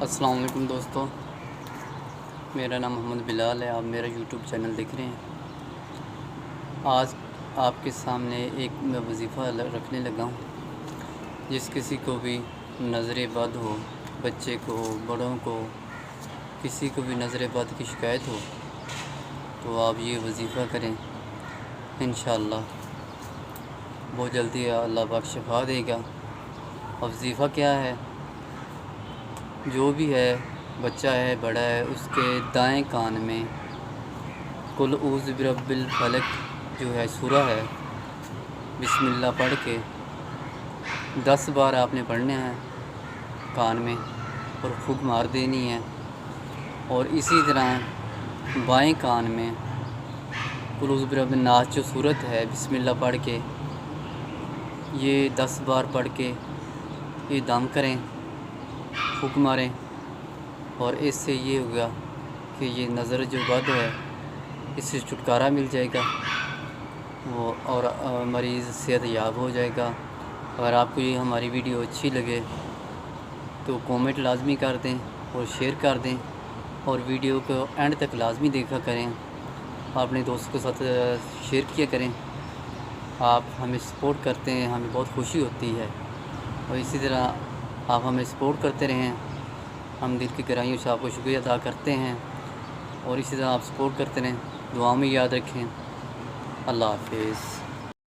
السلام علیکم دوستو، میرا نام محمد بلال ہے۔ آپ میرا یوٹیوب چینل دیکھ رہے ہیں۔ آج آپ کے سامنے ایک میں وظیفہ رکھنے لگا ہوں۔ جس کسی کو بھی نظر بد ہو، بچے کو، بڑوں کو، کسی کو بھی نظر بد کی شکایت ہو تو آپ یہ وظیفہ کریں، انشاءاللہ بہت جلدی اللہ پاک شفا دے گا۔ وظیفہ کیا ہے؟ جو بھی ہے، بچہ ہے، بڑا ہے، اس کے دائیں کان میں قل اعوذ برب الفلق جو ہے سورہ ہے، بسم اللہ پڑھ کے 10 بار آپ نے پڑھنا ہے کان میں، اور پھونک مار دینی ہے۔ اور اسی طرح بائیں کان میں قل اعوذ برب الناس جو صورت ہے، بسم اللہ پڑھ کے یہ 10 بار پڑھ کے یہ دم کریں، پھونک ماریں، اور اس سے یہ ہوگا کہ یہ نظر جو بد ہے اس سے چھٹکارا مل جائے گا، اور مریض صحت یاب ہو جائے گا۔ اگر آپ کو یہ ہماری ویڈیو اچھی لگے تو کومنٹ لازمی کر دیں اور شیئر کر دیں، اور ویڈیو کو اینڈ تک لازمی دیکھا کریں، اپنے دوستوں کے ساتھ شیئر کیا کریں۔ آپ ہمیں سپورٹ کرتے ہیں، ہمیں بہت خوشی ہوتی ہے، اور اسی طرح آپ ہمیں سپورٹ کرتے رہیں۔ ہم دل کی گہرائیوں سے آپ کو شکریہ ادا کرتے ہیں، اور اسی طرح آپ سپورٹ کرتے رہیں، دعاؤں میں یاد رکھیں۔ اللہ حافظ۔